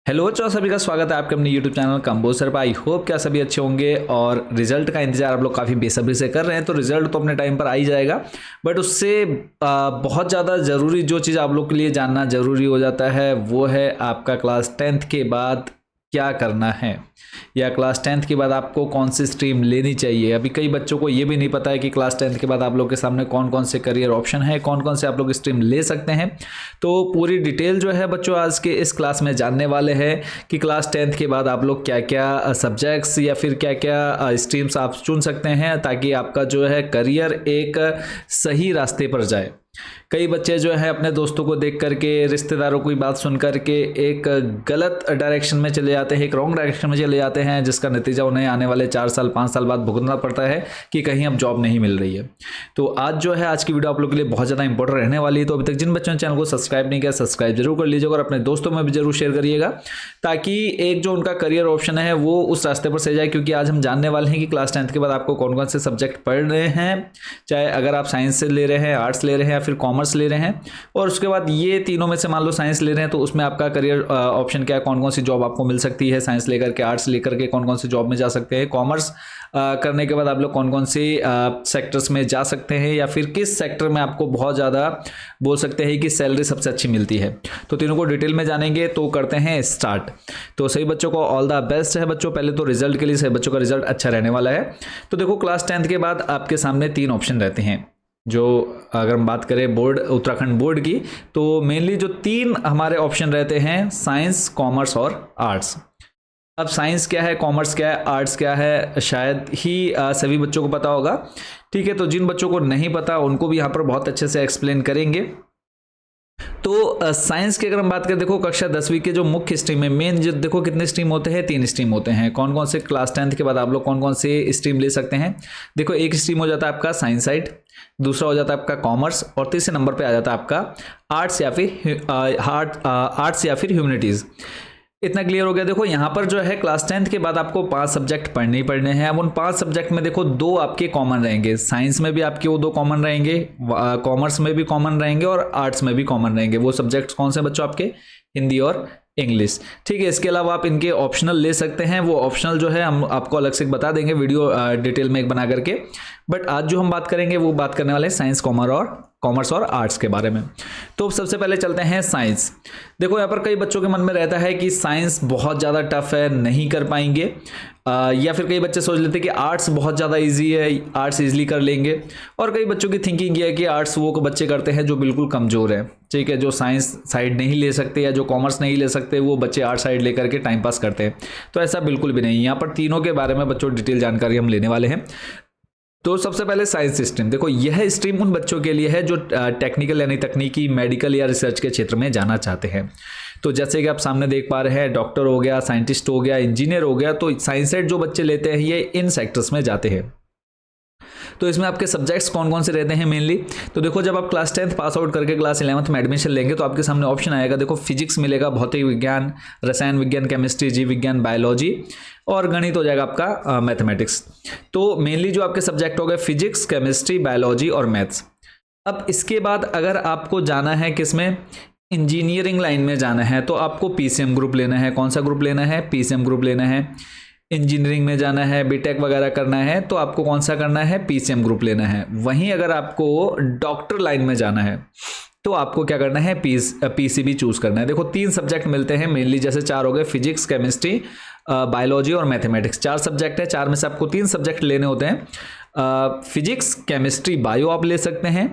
Hello बच्चों, सभी का स्वागत है आपके अपने यूट्यूब चैनल कंबोसर पर। आई होप क्या सभी अच्छे होंगे और रिजल्ट का इंतजार आप लोग काफ़ी बेसब्री से कर रहे हैं। तो रिजल्ट तो अपने टाइम पर आ ही जाएगा, बट उससे बहुत ज़्यादा ज़रूरी जो चीज़ आप लोग के लिए जानना ज़रूरी हो जाता है वो है आपका क्लास 10th के बाद क्या करना है, या क्लास 10th के बाद आपको कौन सी स्ट्रीम लेनी चाहिए। अभी कई बच्चों को ये भी नहीं पता है कि क्लास 10th के बाद आप लोग के सामने कौन कौन से करियर ऑप्शन है, कौन कौन से आप लोग स्ट्रीम ले सकते हैं। तो पूरी डिटेल जो है बच्चों आज के इस क्लास में जानने वाले हैं कि क्लास 10th के बाद आप लोग क्या क्या सब्जेक्ट्स या फिर क्या क्या स्ट्रीम्स आप चुन सकते हैं, ताकि आपका जो है करियर एक सही रास्ते पर जाए। कई बच्चे जो है अपने दोस्तों को देख करके, रिश्तेदारों की बात सुन करके एक गलत डायरेक्शन में चले जाते हैं, एक रॉन्ग डायरेक्शन में चले जाते हैं, जिसका नतीजा उन्हें आने वाले 4 साल 5 साल बाद भुगतना पड़ता है कि कहीं अब जॉब नहीं मिल रही है। तो आज जो है आज की वीडियो आप लोग के लिए बहुत ज़्यादा इंपॉर्टेंट रहने वाली है। तो अभी तक जिन बच्चों ने चैनल को सब्सक्राइब नहीं किया, सब्सक्राइब जरूर कर लीजिएगा और अपने दोस्तों में भी जरूर शेयर करिएगा, ताकि एक जो उनका करियर ऑप्शन है वो उस रास्ते पर सही जाए। क्योंकि आज हम जानने वाले हैं कि क्लास 10th के बाद आपको कौन कौन से सब्जेक्ट पढ़ रहे हैं, चाहे अगर आप साइंस से ले रहे हैं, आर्ट्स ले रहे हैं या फिर कॉमर्स ले रहे हैं। और उसके बाद ये तीनों में से मान लो साइंस ले रहे हैं तो उसमें आपका करियर ऑप्शन क्या है, कौन कौन सी जॉब आपको मिल सकती है। साइंस लेकर के, आर्ट्स लेकर के कौन कौन सी जॉब में जा सकते हैं, कॉमर्स करने के बाद आप लोग कौन कौन से सेक्टर्स में जा सकते हैं, या फिर किस सेक्टर में आपको बहुत ज़्यादा बोल सकते हैं कि सैलरी सबसे अच्छी मिलती है। तो तीनों को डिटेल में जानेंगे, तो करते हैं स्टार्ट। तो सही बच्चों को ऑल द बेस्ट है बच्चों। पहले तो रिजल्ट के लिए सही बच्चों का रिजल्ट अच्छा रहने वाला है। तो देखो, क्लास 10th के बाद आपके सामने 3 ऑप्शन रहते हैं। जो अगर हम बात करें बोर्ड, उत्तराखंड बोर्ड की, तो मेनली जो 3 हमारे ऑप्शन रहते हैं, साइंस, कॉमर्स और आर्ट्स। अब साइंस क्या है, कॉमर्स क्या है, आर्ट्स क्या है, शायद ही सभी बच्चों को पता होगा। ठीक है, तो जिन बच्चों को नहीं पता उनको भी यहाँ पर बहुत अच्छे से एक्सप्लेन करेंगे। तो साइंस की अगर हम बात करें, देखो कक्षा 10वीं के जो मुख्य स्ट्रीम है, मेन जो देखो कितने स्ट्रीम होते हैं, 3 स्ट्रीम होते हैं। कौन कौन से क्लास 10th के बाद आप लोग कौन कौन से स्ट्रीम ले सकते हैं। देखो, एक स्ट्रीम हो जाता है आपका साइंस साइड, दूसरा हो जाता है आपका कॉमर्स, और तीसरे नंबर पे आ जाता है आपका आर्ट्स या फिर ह्यूमैनिटीज। इतना क्लियर हो गया। देखो यहाँ पर जो है क्लास 10th के बाद आपको 5 सब्जेक्ट पढ़ने ही पढ़ने हैं। अब उन 5 सब्जेक्ट में देखो 2 आपके कॉमन रहेंगे, साइंस में भी आपके वो 2 कॉमन रहेंगे, कॉमर्स में भी कॉमन रहेंगे और आर्ट्स में भी कॉमन रहेंगे। वो सब्जेक्ट्स कौन से बच्चों आपके, हिंदी और इंग्लिश। ठीक है, इसके अलावा आप इनके ऑप्शनल ले सकते हैं। वो ऑप्शनल जो है हम आपको अलग से बता देंगे वीडियो डिटेल में एक बना करके। बट आज जो हम बात करेंगे वो बात करने वाले हैं साइंस, कॉमर्स और आर्ट्स के बारे में। तो सबसे पहले चलते हैं साइंस। देखो यहाँ पर कई बच्चों के मन में रहता है कि साइंस बहुत ज़्यादा टफ है, नहीं कर पाएंगे, या फिर कई बच्चे सोच लेते हैं कि आर्ट्स बहुत ज़्यादा इजी है, आर्ट्स इजीली कर लेंगे। और कई बच्चों की थिंकिंग ये है कि आर्ट्स वो बच्चे करते हैं जो बिल्कुल कमज़ोर है। ठीक है, जो साइंस साइड नहीं ले सकते या जो कॉमर्स नहीं ले सकते, वो बच्चे आर्ट्स साइड लेकर के टाइम पास करते हैं। तो ऐसा बिल्कुल भी नहीं। यहाँ पर तीनों के बारे में बच्चों डिटेल जानकारी हम लेने वाले हैं। तो सबसे पहले साइंस स्ट्रीम। देखो, यह स्ट्रीम उन बच्चों के लिए है जो टेक्निकल यानी तकनीकी, मेडिकल या रिसर्च के क्षेत्र में जाना चाहते हैं। तो जैसे कि आप सामने देख पा रहे हैं, डॉक्टर हो गया, साइंटिस्ट हो गया, इंजीनियर हो गया। तो साइंस सेट जो बच्चे लेते हैं ये इन सेक्टर्स में जाते हैं। तो इसमें आपके सब्जेक्ट्स कौन कौन से रहते हैं मेनली। तो देखो, जब आप क्लास 10th पास आउट करके क्लास 11th में एडमिशन लेंगे तो आपके सामने ऑप्शन आएगा। देखो, फिजिक्स मिलेगा, भौतिक विज्ञान, रसायन विज्ञान, केमिस्ट्री, जीव विज्ञान, बायोलॉजी, और गणित हो जाएगा आपका मैथमेटिक्स। तो मेनली जो आपके सब्जेक्ट हो गए फिजिक्स, केमिस्ट्री, बायोलॉजी और मैथ्स। अब इसके बाद अगर आपको जाना है किसमें, इंजीनियरिंग लाइन में जाना है, तो आपको पीसीएम ग्रुप लेना है। कौन सा ग्रुप लेना है, पीसीएम ग्रुप लेना है। इंजीनियरिंग में जाना है, बीटेक वगैरह करना है, तो आपको कौन सा करना है, पीसीएम ग्रुप लेना है। वहीं अगर आपको डॉक्टर लाइन में जाना है तो आपको क्या करना है, पीसीबी चूज करना है। देखो, 3 सब्जेक्ट मिलते हैं मेनली, जैसे 4 हो गए, फिजिक्स, केमिस्ट्री, बायोलॉजी और मैथमेटिक्स। 4 सब्जेक्ट है, 4 में से आपको 3 सब्जेक्ट लेने होते हैं। फिजिक्स, केमिस्ट्री, बायो आप ले सकते हैं।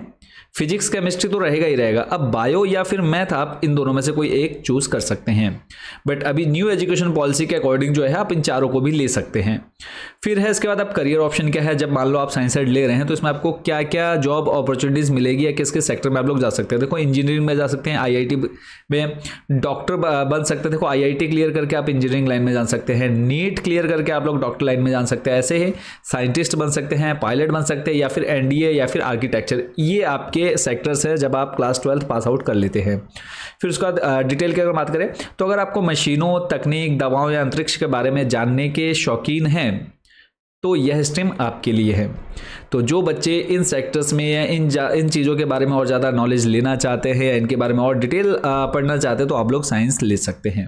फिजिक्स, केमिस्ट्री तो रहेगा ही रहेगा। अब बायो या फिर मैथ, आप इन दोनों में से कोई एक चूज कर सकते हैं। बट अभी न्यू एजुकेशन पॉलिसी के अकॉर्डिंग जो है आप इन चारों को भी ले सकते हैं। फिर है इसके बाद आप करियर ऑप्शन क्या है। जब मान लो आप साइंस साइड ले रहे हैं तो इसमें आपको क्या क्या जॉब अपॉर्चुनिटीज मिलेगी या किस किस सेक्टर में आप लोग जा सकते हैं। देखो, इंजीनियरिंग में जा सकते हैं, आईआईटी में डॉक्टर बन सकते हैं। देखो, आईआईटी क्लियर करके आप इंजीनियरिंग लाइन में जा सकते हैं, नीट क्लियर करके आप लोग डॉक्टर लाइन में जा सकते हैं। ऐसे ही साइंटिस्ट बन सकते हैं, पायलट बन सकते हैं, या फिर एनडीए या फिर आर्किटेक्चर। ये आपके सेक्टर्स है जब आप क्लास 12th पास आउट कर लेते हैं। फिर उसके बाद डिटेल की अगर बात करें तो अगर आपको मशीनों, तकनीक, दवाओं या अंतरिक्ष के बारे में जानने के शौकीन हैं तो यह स्ट्रीम आपके लिए है। तो जो बच्चे इन सेक्टर्स में या इन चीज़ों के बारे में और ज़्यादा नॉलेज लेना चाहते हैं या इनके बारे में और डिटेल पढ़ना चाहते हैं तो आप लोग साइंस ले सकते हैं।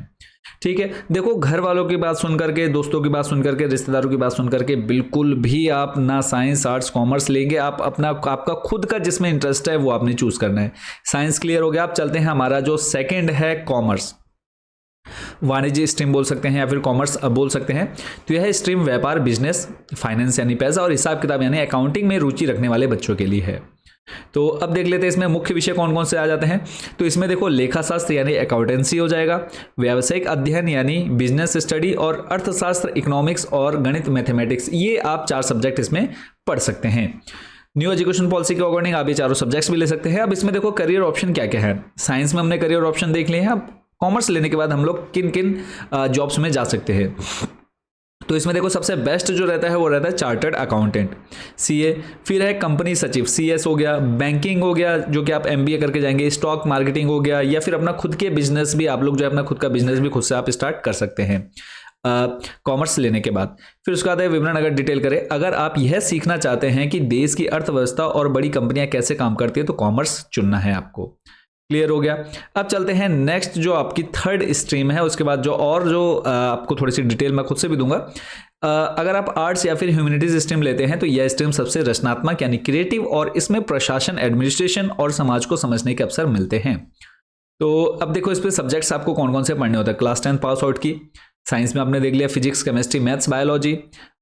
ठीक है, देखो घर वालों की बात सुन करके, दोस्तों की बात सुन करके, रिश्तेदारों की बात सुन करके बिल्कुल भी आप ना साइंस आर्ट्स कॉमर्स लेंगे। आप आपका खुद का जिसमें इंटरेस्ट है वो आपने चूज करना है। साइंस क्लियर हो गया। आप चलते हैं हमारा जो सेकंड है कॉमर्स, वाणिज्य स्ट्रीम बोल सकते हैं या फिर कॉमर्स बोल सकते हैं। तो यह स्ट्रीम व्यापार, बिजनेस, फाइनेंस यानी पैसा और हिसाब किताब यानी अकाउंटिंग में रुचि रखने वाले बच्चों के लिए है। तो अब देख लेते हैं इसमें मुख्य विषय कौन कौन से आ जाते हैं। तो इसमें देखो लेखा शास्त्र यानी अकाउंटेंसी हो जाएगा, व्यावसायिक अध्ययन यानी बिजनेस स्टडी, और अर्थशास्त्र, इकोनॉमिक्स और गणित मैथमेटिक्स, ये आप 4 सब्जेक्ट इसमें पढ़ सकते हैं। न्यू एजुकेशन पॉलिसी के अकॉर्डिंग आप ये चारों सब्जेक्ट्स भी ले सकते हैं। अब इसमें देखो करियर ऑप्शन क्या क्या है। साइंस में हमने करियर ऑप्शन देख लिए हैं। अब कॉमर्स लेने के बाद हम लोग किन किन जॉब्स में जा सकते हैं। तो इसमें देखो सबसे बेस्ट जो रहता है वो रहता है चार्टर्ड अकाउंटेंट, सीए, फिर है कंपनी सचिव, सीएस हो गया, बैंकिंग हो गया जो कि आप एमबीए करके जाएंगे, स्टॉक मार्केटिंग हो गया, या फिर अपना खुद के बिजनेस भी आप लोग जो है अपना खुद का बिजनेस भी खुद से आप स्टार्ट कर सकते हैं कॉमर्स लेने के बाद। फिर उसके बाद विवरण अगर डिटेल करें, अगर आप यह सीखना चाहते हैं कि देश की अर्थव्यवस्था और बड़ी कंपनियां कैसे काम करती है तो कॉमर्स चुनना है आपको। क्लियर हो गया। अब चलते हैं नेक्स्ट जो आपकी थर्ड स्ट्रीम है, उसके बाद जो आपको थोड़ी सी डिटेल मैं खुद से भी दूंगा। अगर आप आर्ट्स या फिर ह्यूमैनिटीज स्ट्रीम लेते हैं तो यह स्ट्रीम सबसे रचनात्मक यानी क्रिएटिव, और इसमें प्रशासन, एडमिनिस्ट्रेशन और समाज को समझने के अवसर मिलते हैं। तो अब देखो इस पे सब्जेक्ट्स आपको कौन कौन से पढ़ने होते हैं। क्लास 10 पास आउट की साइंस में आपने देख लिया फिजिक्स, केमिस्ट्री, मैथ्स, बायोलॉजी।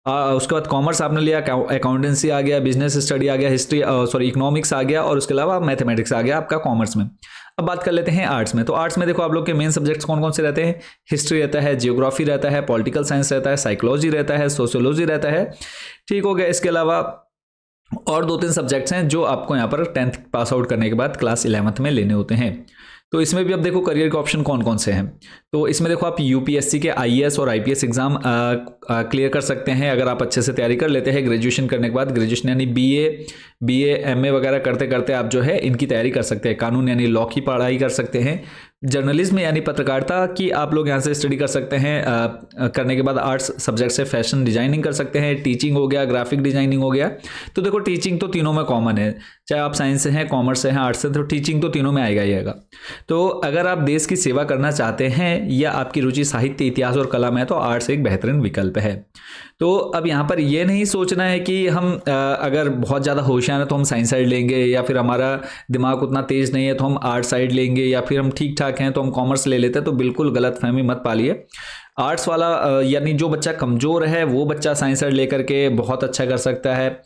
उसके बाद कॉमर्स आपने लिया, अकाउंटेंसी आ गया, बिजनेस स्टडी आ गया, इकोनॉमिक्स आ गया, और उसके अलावा मैथमेटिक्स आ गया आपका कॉमर्स में। अब बात कर लेते हैं आर्ट्स में। तो आर्ट्स में देखो आप लोग के मेन सब्जेक्ट्स कौन कौन से रहते हैं। हिस्ट्री रहता है, जियोग्राफी रहता है, पॉलिटिकल साइंस रहता है, साइकोलॉजी रहता है, सोशियोलॉजी रहता है। ठीक हो गया। इसके अलावा और 2-3 सब्जेक्ट्स हैं जो आपको यहाँ पर 10th पास आउट करने के बाद क्लास 11th में लेने होते हैं। तो इसमें भी अब देखो करियर के ऑप्शन कौन कौन से हैं। तो इसमें देखो आप यूपीएससी के आईएएस और आईपीएस एग्जाम क्लियर कर सकते हैं अगर आप अच्छे से तैयारी कर लेते हैं। ग्रेजुएशन करने के बाद, ग्रेजुएशन यानी बीए एमए वगैरह करते करते आप जो है इनकी तैयारी कर सकते हैं। कानून यानी लॉ की पढ़ाई कर सकते हैं। जर्नलिज्म यानी पत्रकारिता की आप लोग यहाँ से स्टडी कर सकते हैं। करने के बाद आर्ट्स सब्जेक्ट से फैशन डिजाइनिंग कर सकते हैं। टीचिंग हो गया, ग्राफिक डिजाइनिंग हो गया। तो देखो टीचिंग तो तीनों में कॉमन है, चाहे आप साइंस से हैं, कॉमर्स से हैं, आर्ट्स से, तो टीचिंग तो तीनों में आएगा ही आएगा। तो अगर आप देश की सेवा करना चाहते हैं या आपकी रुचि साहित्य, इतिहास और कला में है तो आर्ट्स एक बेहतरीन विकल्प है। तो अब यहाँ पर ये नहीं सोचना है कि हम अगर बहुत ज़्यादा होशियार हैं तो हम साइंस साइड लेंगे, या फिर हमारा दिमाग उतना तेज़ नहीं है तो हम आर्ट साइड लेंगे, या फिर हम ठीक ठाक हैं तो हम कॉमर्स ले लेते हैं। तो बिल्कुल गलत फहमी मत पालिए। आर्ट्स वाला यानी जो बच्चा कमज़ोर है वो बच्चा साइंस साइड लेकर के बहुत अच्छा कर सकता है,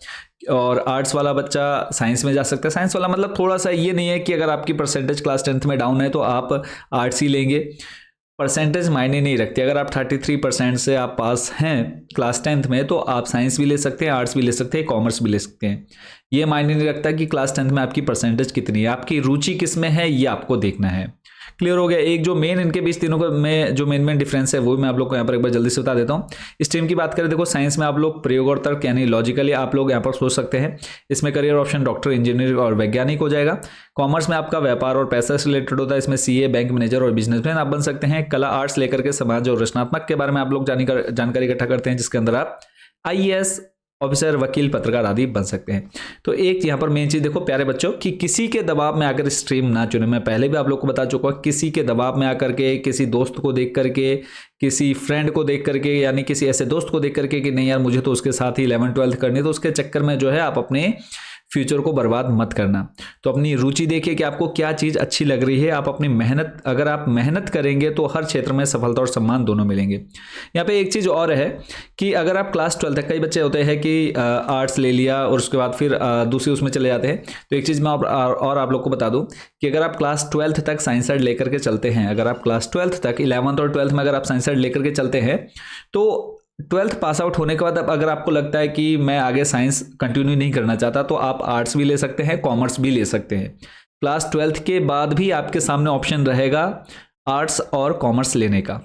और आर्ट्स वाला बच्चा साइंस में जा सकता है। साइंस वाला मतलब थोड़ा सा ये नहीं है कि अगर आपकी परसेंटेज क्लास 10th में डाउन है तो आप आर्ट्स ही लेंगे। परसेंटेज मायने नहीं रखती। अगर आप 33% से आप पास हैं क्लास 10th में तो आप साइंस भी ले सकते हैं, आर्ट्स भी ले सकते हैं, कॉमर्स भी ले सकते हैं। ये मायने नहीं रखता कि क्लास 10th में आपकी परसेंटेज कितनी है, आपकी रुचि किस में है ये आपको देखना है। क्लियर हो गया। एक जो मेन इनके बीच तीनों में जो मेन डिफरेंस है वो मैं आप लोग को यहाँ पर एक बार जल्दी से बता देता हूँ। स्ट्रीम की बात करें, देखो साइंस में आप लोग प्रयोग और तर्क यानी लॉजिकली आप लोग यहाँ पर सोच सकते हैं। इसमें करियर ऑप्शन डॉक्टर, इंजीनियर और वैज्ञानिक हो जाएगा। कॉमर्स में आपका व्यापार और पैसा से रिलेटेड होता है। इसमें सीए, बैंक मैनेजर और बिजनेसमैन आप बन सकते हैं। कला, आर्ट्स लेकर के समाज और रचनात्मक के बारे में आप लोग जानकारी इकट्ठा करते हैं, जिसके अंदर आप आईएएस ऑफिसर, वकील, पत्रकार आदि बन सकते हैं। तो एक यहाँ पर मेन चीज देखो प्यारे बच्चों कि किसी के दबाव में आकर स्ट्रीम ना चुने। मैं पहले भी आप लोग को बता चुका हूँ, किसी के दबाव में आकर के, किसी दोस्त को देख करके, किसी फ्रेंड को देख करके, यानी किसी ऐसे दोस्त को देख करके कि नहीं यार मुझे तो उसके साथ ही 11th 12th करनी है, तो उसके चक्कर में जो है आप अपने फ्यूचर को बर्बाद मत करना। तो अपनी रुचि देखिए कि आपको क्या चीज़ अच्छी लग रही है। आप अपनी मेहनत, अगर आप मेहनत करेंगे तो हर क्षेत्र में सफलता और सम्मान दोनों मिलेंगे। यहाँ पे एक चीज़ और है कि अगर आप क्लास 12 तक, कई बच्चे होते हैं कि आर्ट्स ले लिया और उसके बाद फिर दूसरी उसमें चले जाते हैं। तो एक चीज़ मैं और आप लोग को बता दूँ कि अगर आप क्लास 12 तक साइंस साइड लेकर के चलते हैं, अगर आप क्लास 12 तक 11th और 12th में अगर आप साइंस साइड लेकर के चलते हैं तो 12th पास आउट होने के बाद अब अगर आपको लगता है कि मैं आगे साइंस कंटिन्यू नहीं करना चाहता तो आप आर्ट्स भी ले सकते हैं, कॉमर्स भी ले सकते हैं। क्लास 12th के बाद भी आपके सामने ऑप्शन रहेगा आर्ट्स और कॉमर्स लेने का,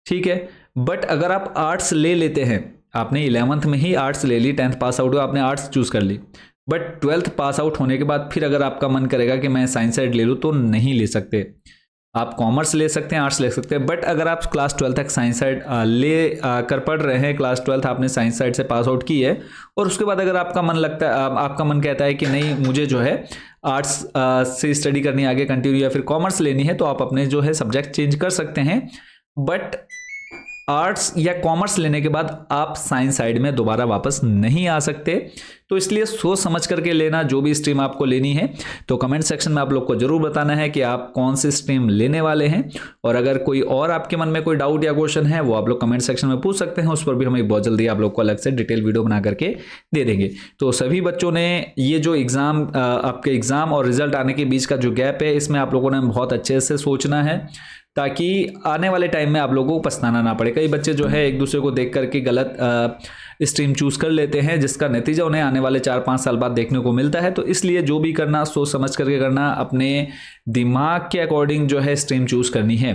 ठीक है। बट अगर आप आर्ट्स ले लेते हैं, आपने 11th में ही आर्ट्स ले ली, 10th पास आउट हुआ, आपने आर्ट्स चूज कर ली, बट 12th पास आउट होने के बाद फिर अगर आपका मन करेगा कि मैं साइंस साइड ले लूँ तो नहीं ले सकते। आप कॉमर्स ले सकते हैं, आर्ट्स ले सकते हैं, बट अगर आप क्लास 12 तक साइंस साइड ले कर पढ़ रहे हैं, क्लास 12 आपने साइंस साइड से पास आउट की है और उसके बाद अगर आपका मन लगता है, आपका मन कहता है कि नहीं मुझे जो है आर्ट्स से स्टडी करनी है आगे कंटिन्यू या फिर कॉमर्स लेनी है, तो आप अपने जो है सब्जेक्ट चेंज कर सकते हैं। बट आर्ट्स या कॉमर्स लेने के बाद आप साइंस साइड में दोबारा वापस नहीं आ सकते, तो इसलिए सोच समझ करके लेना जो भी स्ट्रीम आपको लेनी है। तो कमेंट सेक्शन में आप लोग को जरूर बताना है कि आप कौन सी स्ट्रीम लेने वाले हैं, और अगर कोई और आपके मन में कोई डाउट या क्वेश्चन है वो आप लोग कमेंट सेक्शन में पूछ सकते हैं, उस पर भी हम बहुत जल्दी आप लोग को अलग से डिटेल वीडियो बना करके दे देंगे। तो सभी बच्चों ने ये जो एग्जाम आपके एग्जाम और रिजल्ट आने के बीच का जो गैप है, इसमें आप लोगों ने बहुत अच्छे से सोचना है ताकि आने वाले टाइम में आप लोगों को पछताना ना पड़े। कई बच्चे जो है एक दूसरे को देख करके गलत स्ट्रीम चूज कर लेते हैं, जिसका नतीजा उन्हें आने वाले 4-5 साल बाद देखने को मिलता है। तो इसलिए जो भी करना सोच समझ करके करना, अपने दिमाग के अकॉर्डिंग जो है स्ट्रीम चूज करनी है।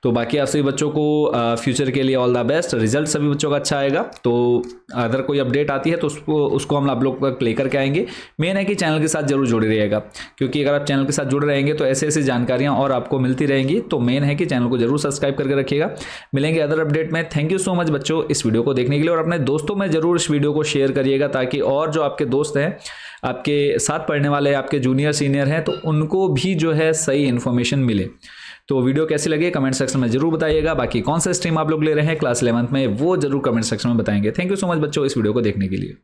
तो बाकी आप सभी बच्चों को फ्यूचर के लिए ऑल द बेस्ट। रिजल्ट सभी बच्चों का अच्छा आएगा। तो अगर कोई अपडेट आती है तो उसको हम आप लोग तक लेकर के आएंगे। मेन है कि चैनल के साथ जरूर जुड़े रहिएगा, क्योंकि अगर आप चैनल के साथ जुड़े रहेंगे तो ऐसे ऐसी जानकारियां और आपको मिलती रहेंगी। तो मेन है कि चैनल को जरूर सब्सक्राइब करके रखिएगा। मिलेंगे अदर अपडेट में। थैंक यू सो मच बच्चों इस वीडियो को देखने के लिए, और अपने दोस्तों में जरूर इस वीडियो को शेयर करिएगा ताकि और जो आपके दोस्त हैं, आपके साथ पढ़ने वाले, आपके जूनियर सीनियर हैं, तो उनको भी जो है सही इन्फॉर्मेशन मिले। तो वीडियो कैसी लगी कमेंट सेक्शन में जरूर बताइएगा। बाकी कौन सा स्ट्रीम आप लोग ले रहे हैं क्लास 11th में वो जरूर कमेंट सेक्शन में बताएंगे। थैंक यू सो मच बच्चों इस वीडियो को देखने के लिए।